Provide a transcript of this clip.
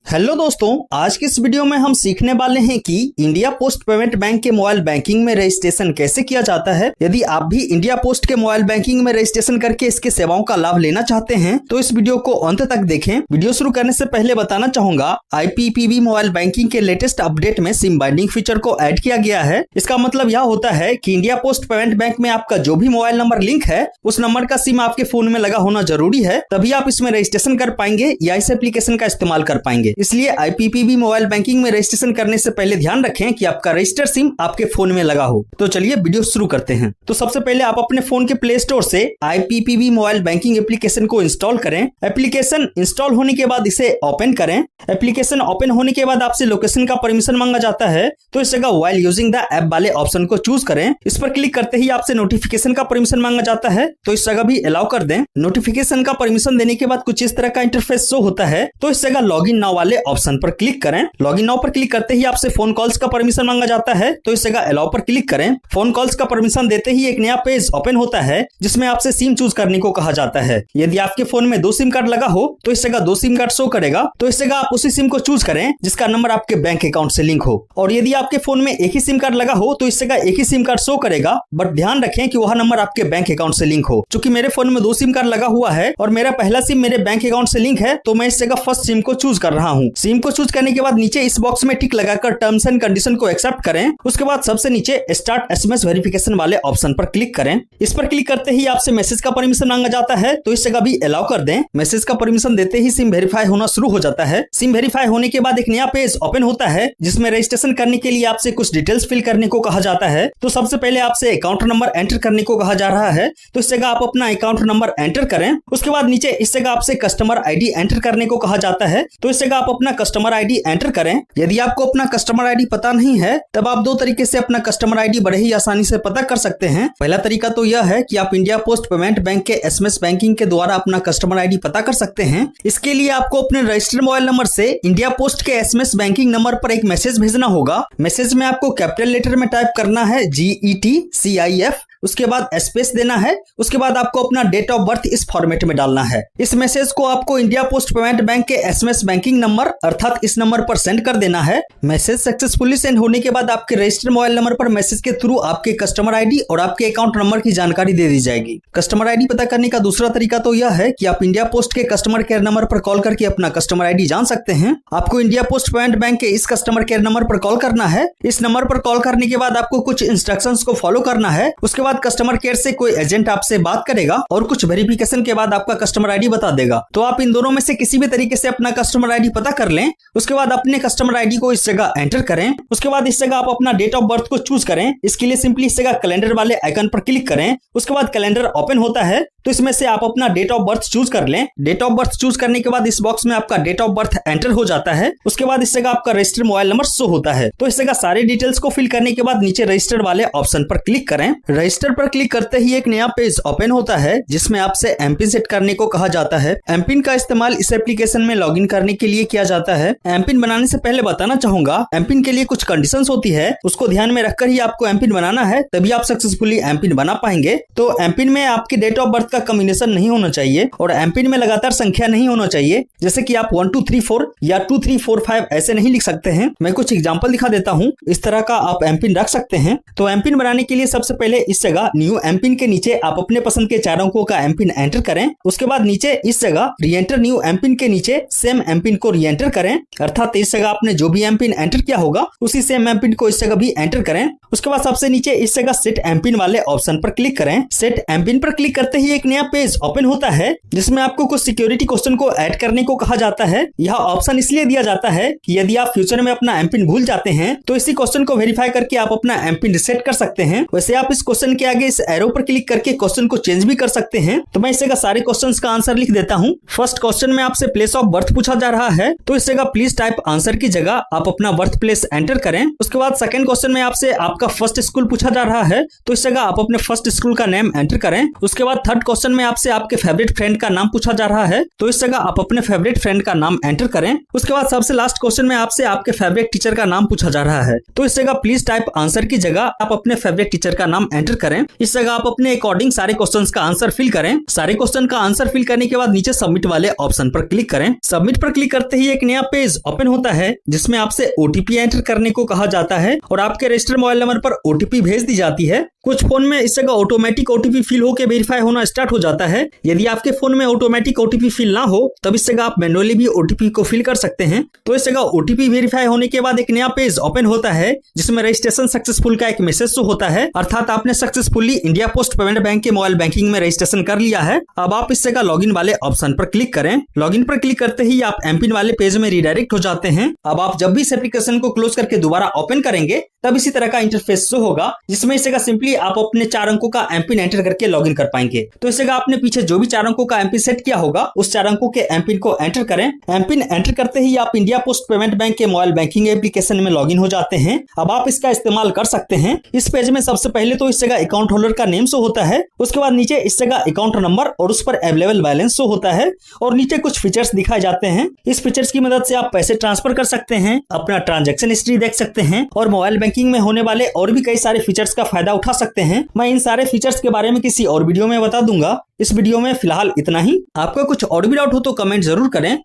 Hello दोस्तों, आज की इस वीडियो में हम सीखने वाले हैं कि इंडिया पोस्ट पेमेंट बैंक के मोबाइल बैंकिंग में रजिस्ट्रेशन कैसे किया जाता है। यदि आप भी इंडिया पोस्ट के मोबाइल बैंकिंग में रजिस्ट्रेशन करके इसके सेवाओं का लाभ लेना चाहते हैं तो इस वीडियो को अंत तक देखें। वीडियो शुरू करने से पहले बताना चाहूंगा, IPPB मोबाइल बैंकिंग के लेटेस्ट अपडेट में सिम बाइंडिंग फीचर को ऐड किया गया है। इसका मतलब यह होता है कि इंडिया पोस्ट पेमेंट बैंक में आपका जो भी मोबाइल नंबर लिंक है उस नंबर का सिम आपके फोन में लगा होना जरूरी है, तभी आप इसमें रजिस्ट्रेशन कर पाएंगे या इस एप्लीकेशन का इस्तेमाल कर पाएंगे। इसलिए IPPB मोबाइल बैंकिंग में रजिस्ट्रेशन करने से पहले ध्यान रखें कि आपका रजिस्टर्ड सिम आपके फोन में लगा हो। तो चलिए वीडियो शुरू करते हैं। तो सबसे पहले आप अपने फोन के प्ले स्टोर से IPPB मोबाइल बैंकिंग एप्लीकेशन को इंस्टॉल करें। एप्लीकेशन इंस्टॉल होने के बाद इसे ओपन करें। एप्लीकेशन ओपन होने के बाद आपसे लोकेशन का परमिशन मांगा जाता है, तो इस जगह व्हाइल यूजिंग द ऐप वाले ऑप्शन को चूज करें। इस पर क्लिक करते ही आपसे नोटिफिकेशन का परमिशन मांगा जाता है, तो इस जगह भी अलाउ कर दें। नोटिफिकेशन का परमिशन देने के बाद कुछ इस तरह का इंटरफेस शो होता है, तो इस जगह लॉगिन नाउ वाले ऑप्शन पर क्लिक करें। लॉगिन नाउ पर क्लिक करते ही आपसे फोन कॉल्स का परमिशन मांगा जाता है, तो इस जगह अलाउ पर क्लिक करें। फोन कॉल्स का परमिशन देते ही एक नया पेज ओपन होता है जिसमें आपसे सिम चूज करने को कहा जाता है। यदि आपके फोन में 2 सिम कार्ड लगा हो तो इस जगह 2 सिम कार्ड शो करेगा, तो इस जगह आप उसी सिम को चूज करें जिसका नंबर आपके बैंक अकाउंट से लिंक हो। और यदि आपके फोन में एक ही सिम कार्ड लगा हो तो इस जगह एक ही सिम कार्ड शो करेगा, बट ध्यान रखें कि वह नंबर आपके बैंक अकाउंट से लिंक हो। चूंकि मेरे फोन में 2 सिम कार्ड लगा हुआ है और मेरा पहला सिम मेरे बैंक अकाउंट से लिंक है, तो मैं इस जगह फर्स्ट सिम को चूज कर रहा हूँ। सिम को चूज करने के बाद नीचे इस बॉक्स में टिक लगाकर टर्म्स एंड कंडीशन को एक्सेप्ट करें। उसके बाद सबसे नीचे स्टार्ट SMS वेरिफिकेशन वाले ऑप्शन पर क्लिक करें। इस पर क्लिक करते ही आपसे मैसेज का परमिशन मांगा जाता है, तो इस जगह भी अलाउ कर दें। मैसेज का परमिशन देते ही सिम वेरीफाई होना शुरू हो जाता है। सिम वेरीफाई होने के बाद एक नया पेज ओपन होता है जिसमें रजिस्ट्रेशन करने के लिए आपसे कुछ डिटेल्स फिल करने को कहा जाता है। तो सबसे पहले आपसे अकाउंट नंबर एंटर करने को कहा जा रहा है, तो इस जगह आप अपना अकाउंट नंबर एंटर करें। उसके बाद नीचे इस जगह आपसे कस्टमर ID एंटर करने को कहा जाता है, तो इस जगह आप अपना कस्टमर ID एंटर करें। यदि आपको अपना कस्टमर ID पता नहीं है तब आप 2 तरीके से अपना कस्टमर ID बड़े ही आसानी से पता कर सकते हैं। पहला तरीका तो यह है कि आप इंडिया पोस्ट पेमेंट बैंक के SMS बैंकिंग के द्वारा अपना कस्टमर ID पता कर सकते हैं। इसके लिए आपको अपने रजिस्टर्ड मोबाइल नंबर से इंडिया पोस्ट के SMS बैंकिंग नंबर पर एक मैसेज भेजना होगा। मैसेज में आपको कैपिटल लेटर में टाइप करना है GETCIF, उसके बाद स्पेस देना है। उसके बाद आपको अपना डेट ऑफ बर्थ इस फॉर्मेट में डालना है। इस मैसेज को आपको इंडिया पोस्ट पेमेंट बैंक के SMS बैंकिंग नंबर अर्थात इस नंबर पर सेंड कर देना है। मैसेज सक्सेसफुली सेंड होने के बाद आपके रजिस्टर्ड मोबाइल नंबर पर मैसेज के थ्रू आपके कस्टमर ID और आपके अकाउंट नंबर की जानकारी दे दी जाएगी। कस्टमर ID पता करने का दूसरा तरीका तो यह है कि आप इंडिया पोस्ट के कस्टमर केयर नंबर पर कॉल करके अपना कस्टमर ID जान सकते हैं। आपको इंडिया पोस्ट पेमेंट बैंक के इस कस्टमर केयर नंबर पर कॉल करना है। इस नंबर पर कॉल करने के बाद आपको कुछ इंस्ट्रक्शंस को फॉलो करना है। उसके बाद कस्टमर केयर से कोई एजेंट आपसे बात करेगा और कुछ वेरिफिकेशन के बाद आपका कस्टमर ID बता देगा। तो आप इन दोनों में से किसी भी तरीके से अपना कस्टमर ID पता कर लें। उसके बाद अपने कस्टमर ID को इस जगह एंटर करें। उसके बाद इस जगह आप अपना डेट ऑफ बर्थ को चूज करें। इसके लिए सिंपली इस जगह कैलेंडर वाले आइकन पर क्लिक करें। उसके बाद कैलेंडर ओपन होता है, तो इसमें से आप अपना डेट ऑफ बर्थ चूज कर लें। डेट ऑफ बर्थ चूज करने के बाद इस बॉक्स में आपका डेट ऑफ बर्थ एंटर हो जाता है। उसके बाद इस जगह आपका रजिस्टर्ड मोबाइल नंबर शो होता है, तो इस जगह सारे डिटेल्स को फिल करने के बाद नीचे रजिस्टर्ड वाले ऑप्शन पर क्लिक करें। रजिस्टर पर क्लिक करते ही एक नया पेज ओपन होता है जिसमें आपसे एमपिन सेट करने को कहा जाता है। एमपिन का इस्तेमाल इस एप्लीकेशन में लॉगिन करने के लिए किया जाता है। एमपिन बनाने से पहले बताना चाहूंगा, एमपिन के लिए कुछ कंडीशंस होती है, उसको ध्यान में रखकर ही आपको एमपिन बनाना है, तभी आप सक्सेसफुली एमपिन बना पाएंगे। तो एमपिन में आपके डेट ऑफ बर्थ का कॉम्बिनेशन नहीं होना चाहिए और एमपिन में लगातार संख्या नहीं होना चाहिए, जैसे कि आप 1 2 3 4 या 2 3 4 5 ऐसे नहीं लिख सकते हैं। मैं कुछ एग्जांपल दिखा देता हूं, इस तरह का आप एमपिन रख सकते हैं। तो एमपिन बनाने के लिए सबसे पहले इस जगह न्यू एमपिन के नीचे आप अपने पसंद के 4 अंकों का एमपिन एंटर करें। उसके बाद नीचे इस जगह री एंटर न्यू एमपिन के नीचे सेम एमपिन को री एंटर करें, अर्थात इस जगह आपने जो भी एमपिन एंटर किया होगा उसी सेम एमपिन को इस जगह भी एंटर करें। उसके बाद सबसे नीचे इस जगह सेट एमपिन वाले ऑप्शन पर क्लिक करें। सेट एमपिन पर क्लिक करते ही एक नया पेज ओपन होता है जिसमें आपको कुछ सिक्योरिटी क्वेश्चन को ऐड करने को कहा जाता है। यह ऑप्शन इसलिए दिया जाता है कि यदि आप फ्यूचर में अपना एमपिन भूल जाते हैं तो इसी क्वेश्चन को वेरीफाई करके आप अपना एमपिन रिसेट कर सकते हैं। वैसे आप इस क्वेश्चन के आगे इस एरो पर क्लिक करके क्वेश्चन को चेंज भी कर सकते हैं। तो मैं इस जगह सारे क्वेश्चंस का आंसर लिख देता हूं। फर्स्ट क्वेश्चन में आपसे प्लेस ऑफ बर्थ पूछा जा रहा है, तो इस जगह प्लीज टाइप आंसर की जगह आप अपना बर्थ प्लेस एंटर करें। उसके बाद सेकंड क्वेश्चन में आपसे आपका फर्स्ट स्कूल पूछा जा रहा है, तो इस जगह आप अपने फर्स्ट स्कूल का नेम एंटर करें। उसके बाद थर्ड क्वेश्चन में आपसे आपके फेवरेट फ्रेंड का नाम पूछा जा रहा है, तो इस जगह आप अपने फेवरेट फ्रेंड का नाम एंटर करें। उसके बाद सबसे लास्ट क्वेश्चन में आपसे आपके फेवरेट टीचर का नाम पूछा जा रहा है, तो इस जगह प्लीज टाइप आंसर की जगह आप अपने फेवरेट टीचर का नाम एंटर करें। करें। इस जगह आप अपने अकॉर्डिंग सारे क्वेश्चंस का आंसर फिल करें। सारे क्वेश्चन का आंसर फिल करने के बाद नीचे सबमिट वाले ऑप्शन पर क्लिक करें। सबमिट पर क्लिक करते ही एक नया पेज ओपन होता है जिसमें आपसे ओटीपी एंटर करने को कहा जाता है और आपके रजिस्टर्ड मोबाइल नंबर पर ओटीपी भेज दी जाती है। कुछ फोन में इस जगह ऑटोमेटिक ओटीपी फिल होकर वेरीफाई होना स्टार्ट हो जाता है। यदि आपके फोन में ऑटोमेटिक ओटीपी फिल ना हो तब इस जगह आप मैन्युअली भी ओटीपी को फिल कर सकते हैं। तो इस जगह ओटीपी वेरीफाई होने के बाद एक नया पेज ओपन होता है जिसमें रजिस्ट्रेशन सक्सेसफुल का एक मैसेज शो होता है, अर्थात आपने successfully India post payment bank के मोबाइल बैंकिंग में रजिस्ट्रेशन कर लिया है। अब आप इस जगह लॉगिन वाले ऑप्शन पर क्लिक करें। लॉगिन पर क्लिक करते ही आप एमपिन वाले पेज में रिडायरेक्ट हो जाते हैं। अब आप जब भी इस एप्लीकेशन को क्लोज करके दोबारा ओपन करेंगे तब इसी तरह का इंटरफेस शो होगा जिसमें इस जगह सिंपली आप अपने 4 अंकों का एमपिन एंटर करके लॉगिन कर पाएंगे। तो इस जगह आपने पीछे जो भी 4 अंकों का एमपिन सेट किया होगा उस 4 अंकों के एमपिन को एंटर करें। एमपिन एंटर करते ही आप इंडिया पोस्ट पेमेंट बैंक के मोबाइल बैंकिंग एप्लीकेशन में लॉगिन हो जाते हैं। अब आप इसका इस्तेमाल कर सकते हैं। इस पेज में सबसे पहले तो इस जगह अकाउंट होल्डर का नेम शो होता है, उसके बाद नीचे इस जगह अकाउंट नंबर और उस पर अवेलेबल बैलेंस शो होता है और नीचे कुछ फीचर्स दिखाए जाते हैं। इस फीचर्स की मदद से आप पैसे ट्रांसफर कर सकते हैं, अपना ट्रांजैक्शन हिस्ट्री देख सकते हैं और मोबाइल बैंकिंग में होने वाले और भी कई सारे फीचर्स का फायदा उठा सकते हैं। मैं इन सारे फीचर्स के बारे में किसी और वीडियो में बता दूंगा। इस वीडियो में फिलहाल इतना ही। आपका कुछ और भी डाउट हो तो कमेंट जरूर करें।